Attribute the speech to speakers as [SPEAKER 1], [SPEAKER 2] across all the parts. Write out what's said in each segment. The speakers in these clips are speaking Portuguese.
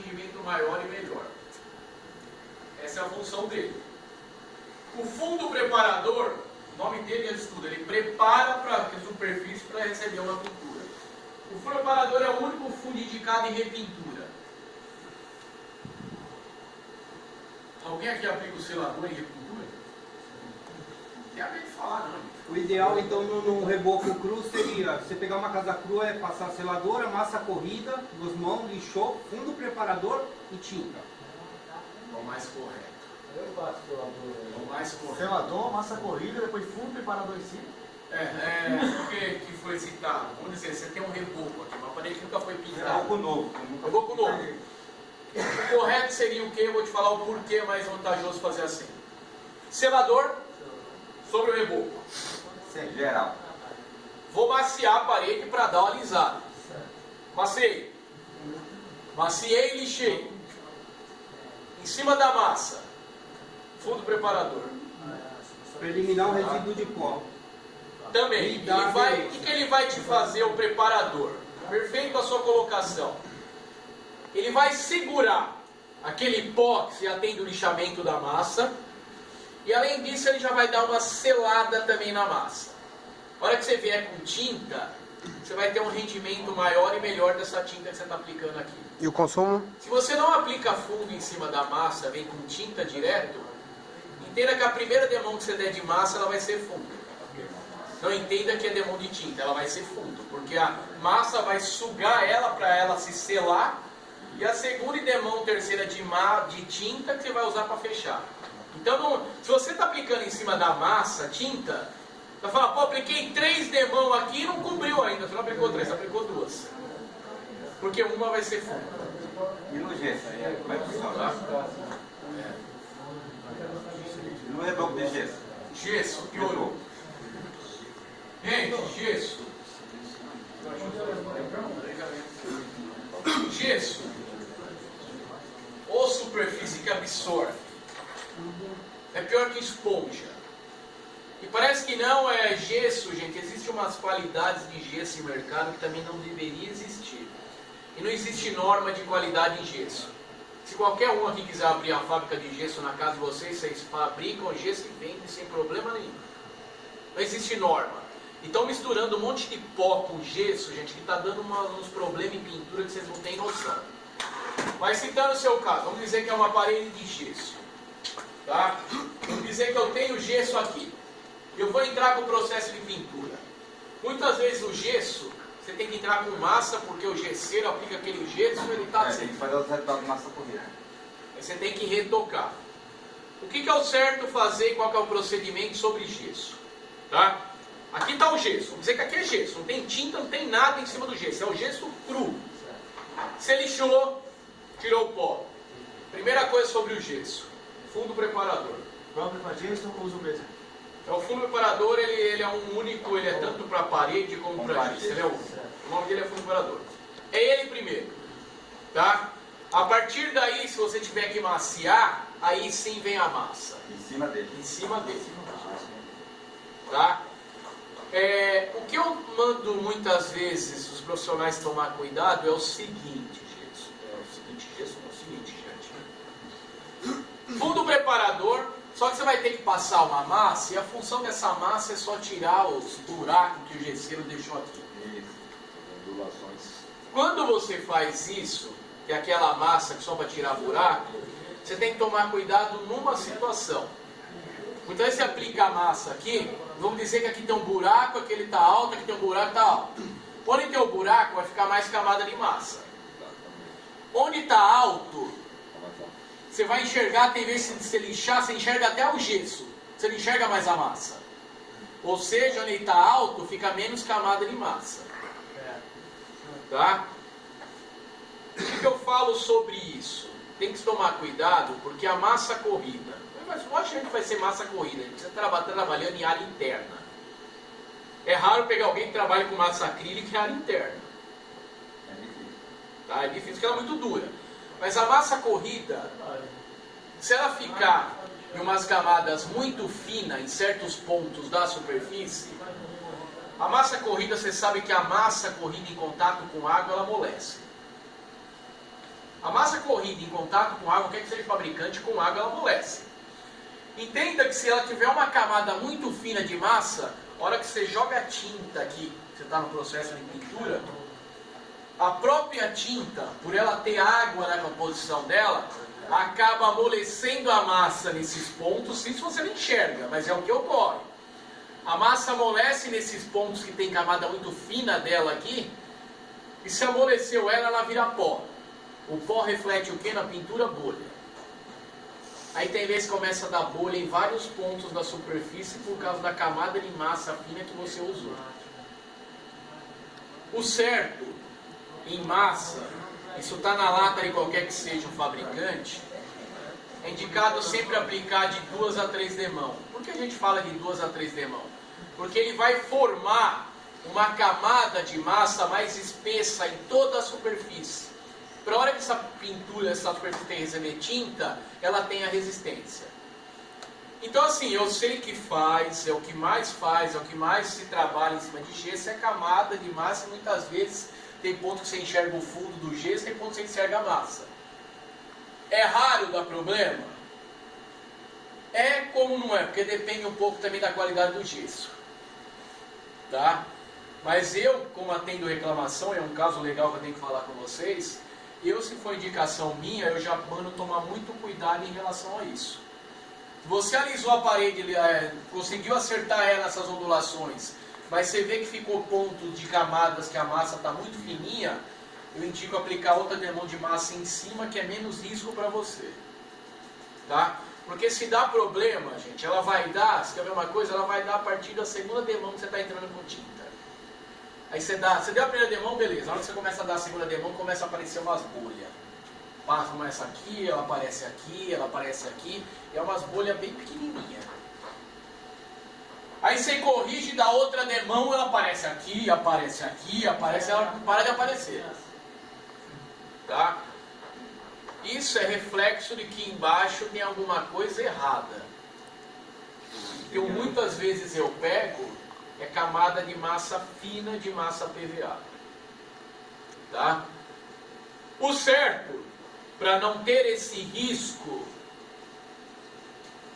[SPEAKER 1] rendimento maior e melhor. Essa é a função dele. O fundo preparador, o nome dele é de tudo, ele prepara para a superfície para receber uma pintura. O fundo preparador é o único fundo indicado em repintura. Alguém aqui aplica o selador em repintura? Não tem a ver de falar, não.
[SPEAKER 2] O ideal, então, no reboco cru seria, você pegar uma casa crua, é passar seladora, massa corrida, duas mãos, lixou, fundo preparador e tinta.
[SPEAKER 1] É o mais correto.
[SPEAKER 3] Eu faço selador.
[SPEAKER 1] É o mais correto.
[SPEAKER 3] Selador, massa corrida, depois fundo, preparador em cima.
[SPEAKER 1] Por que foi citado? Vamos dizer, você tem um reboco aqui, uma parede que nunca foi pintada.
[SPEAKER 2] Reboco novo.
[SPEAKER 1] Reboco novo. O correto seria o quê? Eu vou te falar o porquê é mais vantajoso fazer assim. Selador sobre o reboco.
[SPEAKER 2] Sim, geral.
[SPEAKER 1] Vou maciar a parede para dar uma alisada. Maciei. Maciei e lixei. Em cima da massa, fundo preparador.
[SPEAKER 2] Para eliminar o resíduo de pó.
[SPEAKER 1] Também. O que ele vai te fazer, o preparador? Perfeito a sua colocação. Ele vai segurar aquele pó que já tem do lixamento da massa. E além disso, ele já vai dar uma selada também na massa. A hora que você vier com tinta, você vai ter um rendimento maior e melhor dessa tinta que você está aplicando aqui.
[SPEAKER 2] E o consumo?
[SPEAKER 1] Se você não aplica fundo em cima da massa, vem com tinta direto, entenda que a primeira demão que você der de massa, ela vai ser fundo. Não entenda que é demão de tinta, ela vai ser fundo, porque a massa vai sugar ela para ela se selar, e a segunda e demão terceira de tinta que você vai usar para fechar. Então, se você está aplicando em cima da massa tinta, vai falar, pô, apliquei 3 demão aqui e não cobriu ainda. Você não aplicou 3, você aplicou 2. Porque uma vai ser fundo.
[SPEAKER 2] E no gesso? Vai funcionar? No reboco de gesso?
[SPEAKER 1] Gesso, piorou. Gente, gesso. Gesso. Ou superfície que absorve. É pior que esponja. E parece que não é gesso, gente. Existem umas qualidades de gesso em mercado que também não deveria existir. E não existe norma de qualidade em gesso. Se qualquer um aqui quiser abrir uma fábrica de gesso na casa de vocês, vocês fabricam gesso e vendem sem problema nenhum. Não existe norma. Então misturando um monte de pó com gesso, gente, que está dando uns problemas em pintura que vocês não têm noção. Mas citando o seu caso, vamos dizer que é uma parede de gesso. Tá? Vamos dizer que eu tenho gesso aqui. Eu vou entrar com o processo de pintura. Muitas vezes o gesso, você tem que entrar com massa, porque o gesseiro aplica aquele gesso e ele está...
[SPEAKER 2] Tem que fazer o resultado de massa corrida.
[SPEAKER 1] Aí você tem que retocar. O que é o certo fazer e qual que é o procedimento sobre gesso? Tá? Aqui está o gesso. Vamos dizer que aqui é gesso. Não tem tinta, não tem nada em cima do gesso. É o gesso cru. Você lixou, tirou o pó. Primeira coisa sobre o gesso. Fundo preparador.
[SPEAKER 3] Próprio para gesso ou uso mesmo?
[SPEAKER 1] O fundo preparador, ele é um único, ele é tanto para parede como para gesso. Ele é único. O nome dele é fundo preparador. É ele primeiro. Tá? A partir daí, se você tiver que maciar, aí sim vem a massa.
[SPEAKER 2] Em cima dele.
[SPEAKER 1] Em cima dele. Tá? O que eu mando muitas vezes os profissionais tomar cuidado é o seguinte, gente. Fundo preparador, só que você vai ter que passar uma massa e a função dessa massa é só tirar os buracos que o gesseiro deixou aqui.
[SPEAKER 2] Ondulações.
[SPEAKER 1] Quando você faz isso, que é aquela massa que só para tirar buraco, você tem que tomar cuidado numa situação. Muitas vezes você aplica a massa aqui, vamos dizer que aqui tem um buraco, aqui ele está alto, aqui tem um buraco, está alto. Onde tem o buraco vai ficar mais camada de massa. Onde está alto, você vai enxergar, tem vezes se você lixar, você enxerga até o gesso. Você não enxerga mais a massa. Ou seja, onde está alto, fica menos camada de massa. Tá? O que eu falo sobre isso? Tem que tomar cuidado, porque a massa corrida, mas lógico que a gente vai ser massa corrida, a gente precisa trabalhando em área interna. É raro pegar alguém que trabalha com massa acrílica em área interna. Tá? É difícil porque ela é muito dura. Mas a massa corrida, se ela ficar em umas camadas muito finas em certos pontos da superfície, a massa corrida, você sabe que a massa corrida em contato com água, ela amolece. A massa corrida em contato com água, quer que seja fabricante, com água ela amolece. Entenda que se ela tiver uma camada muito fina de massa, a hora que você joga a tinta aqui, você está no processo de pintura, a própria tinta, por ela ter água na composição dela, acaba amolecendo a massa nesses pontos. Isso você não enxerga, mas é o que ocorre. A massa amolece nesses pontos que tem camada muito fina dela aqui, e se amoleceu ela vira pó. O pó reflete o que na pintura? Bolha. Aí tem vezes que começa a dar bolha em vários pontos da superfície por causa da camada de massa fina que você usou. O certo em massa, isso está na lata de qualquer que seja o fabricante, é indicado sempre aplicar de 2 a 3 demãos. Por que a gente fala de 2 a 3 demãos? Porque ele vai formar uma camada de massa mais espessa em toda a superfície. Para a hora que essa pintura, essa superfície tem que receber tinta, ela tem a resistência. Então assim, eu sei que faz, é o que mais faz, é o que mais se trabalha em cima de gesso, é camada de massa. Muitas vezes tem ponto que você enxerga o fundo do gesso, tem ponto que você enxerga a massa. É raro dar problema? É como não é, porque depende um pouco também da qualidade do gesso. Tá? Mas eu, como atendo reclamação, é um caso legal que eu tenho que falar com vocês, se for indicação minha, eu já mando tomar muito cuidado em relação a isso. Você alisou a parede, conseguiu acertar ela nessas ondulações, mas você vê que ficou ponto de camadas que a massa está muito fininha, eu indico aplicar outra demão de massa em cima, que é menos risco para você. Tá? Porque se dá problema, gente, ela vai dar, se quer ver uma coisa, ela vai dar a partir da segunda demão que você está entrando com tinta. Aí você deu a primeira demão, beleza. Na hora que você começa a dar a segunda demão, começa a aparecer umas bolhas. Começa aqui, ela aparece aqui, ela aparece aqui. É umas bolhas bem pequenininhas. Aí você corrige da outra demão, ela aparece aqui, ela não para de aparecer. Tá? Isso é reflexo de que embaixo tem alguma coisa errada. Então muitas vezes eu pego é camada de massa fina de massa PVA. Tá? O certo, para não ter esse risco,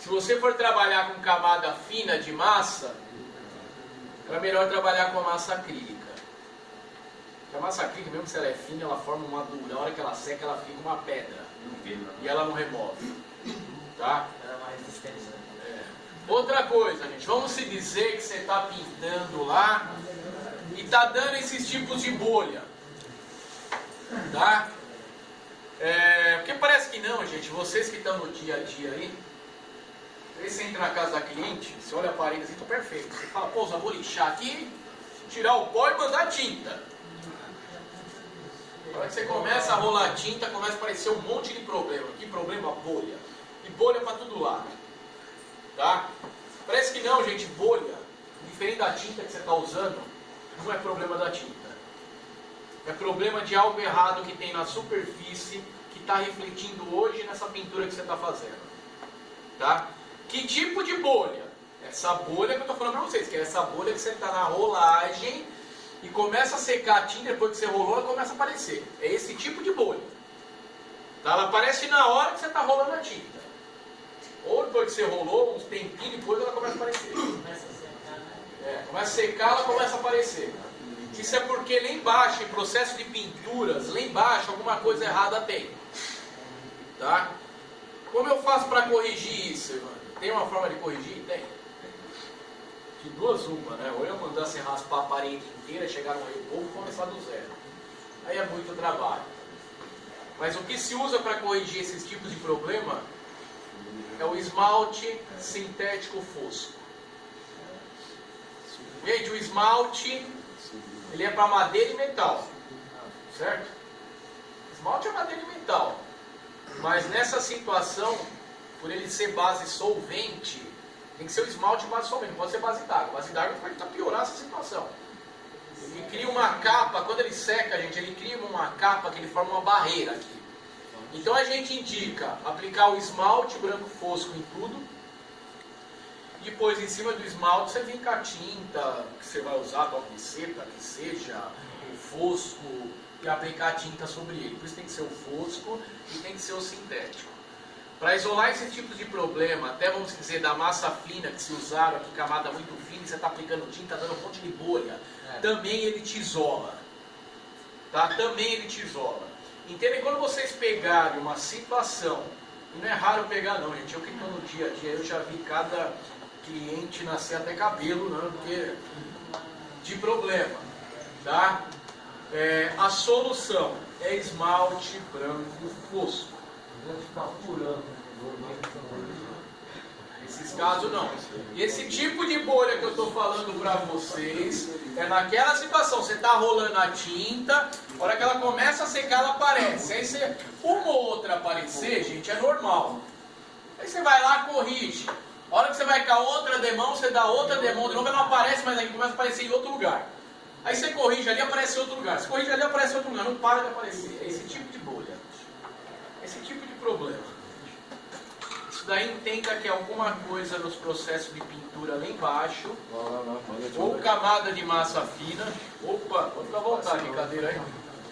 [SPEAKER 1] se você for trabalhar com camada fina de massa, é melhor trabalhar com a massa acrílica. Porque a massa acrílica, mesmo se ela é fina, ela forma uma dura. Na hora que ela seca, ela fica uma pedra. E ela não remove. Tá?
[SPEAKER 3] Ela é uma resistência, né?
[SPEAKER 1] Outra coisa, gente, vamos se dizer que você está pintando lá e está dando esses tipos de bolha. Tá? Porque parece que não, gente. Vocês que estão no dia a dia aí, aí você entra na casa da cliente, você olha a parede assim, tá perfeito. Você fala, pô, eu vou lixar aqui, tirar o pó e mandar tinta. Na hora que você começa a rolar tinta, começa a aparecer um monte de problema. Que problema? Bolha. E bolha para todo lado. Tá? Parece que não, gente, bolha, diferente da tinta que você está usando, não é problema da tinta. É problema de algo errado que tem na superfície, que está refletindo hoje nessa pintura que você está fazendo. Tá? Que tipo de bolha? Essa bolha que eu estou falando para vocês, que é essa bolha que você está na rolagem e começa a secar a tinta, depois que você rolou, ela começa a aparecer. É esse tipo de bolha. Tá? Ela aparece na hora que você está rolando a tinta. Ou depois que você rolou, uns tempinhos depois ela começa a aparecer.
[SPEAKER 4] Começa a secar, né?
[SPEAKER 1] Começa a secar, ela começa a aparecer. Isso é porque lá embaixo, em processo de pinturas, lá embaixo alguma coisa errada tem. Tá? Como eu faço para corrigir isso, Evandro? Tem uma forma de corrigir? Tem. De duas uma, né? Ou eu mandar você raspar a parede inteira, chegar no reboco e começar do zero. Aí é muito trabalho. Mas o que se usa para corrigir esses tipos de problema é o esmalte sintético fosco. Gente, o esmalte, ele é para madeira e metal, certo? Esmalte é madeira e metal, mas nessa situação, por ele ser base solvente, tem que ser o esmalte base solvente, não pode ser base d'água. Base d'água vai piorar essa situação. Ele cria uma capa, quando ele seca, gente, ele cria uma capa que ele forma uma barreira aqui. Então a gente indica aplicar o esmalte branco fosco em tudo. Depois, em cima do esmalte, você vem com a tinta que você vai usar, toque de seta, que seja, o fosco, e aplicar tinta sobre ele. Por isso tem que ser o fosco e tem que ser o sintético. Para isolar esses tipos de problema, até vamos dizer da massa fina que se usaram aqui, camada muito fina, e você está aplicando tinta, dando um monte de bolha, também ele te isola. Tá? Também ele te isola. Entendem? Quando vocês pegarem uma situação, e não é raro pegar não, gente, eu que estou no dia a dia, eu já vi cada cliente nascer até cabelo, né, porque de problema. Tá? A solução é esmalte branco fosco. Nesses casos não. E esse tipo de bolha que eu estou falando para vocês é naquela situação, você está rolando a tinta, a hora que ela começa a secar ela aparece. Aí você, uma ou outra aparecer, gente, é normal. Aí você vai lá, corrige. A hora que você vai com a outra demão, você dá outra demão de novo, ela não aparece, mas aí começa a aparecer em outro lugar. Aí você corrige ali, aparece em outro lugar. Você corrige ali, aparece em outro lugar. Não para de aparecer. É esse tipo de bolha. Esse tipo de problema. Isso daí entenda que é alguma coisa nos processos de pintura lá embaixo, ou camada de massa fina, opa, pode ficar à vontade, cadeira aí,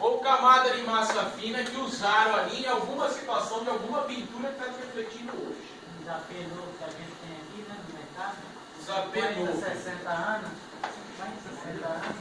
[SPEAKER 1] ou camada de massa fina que usaram ali em alguma situação de alguma pintura que está refletindo hoje.
[SPEAKER 4] Os AP novo que a gente tem aqui, né, no mercado.
[SPEAKER 1] Os AP novo.
[SPEAKER 4] 60 anos. 60 anos.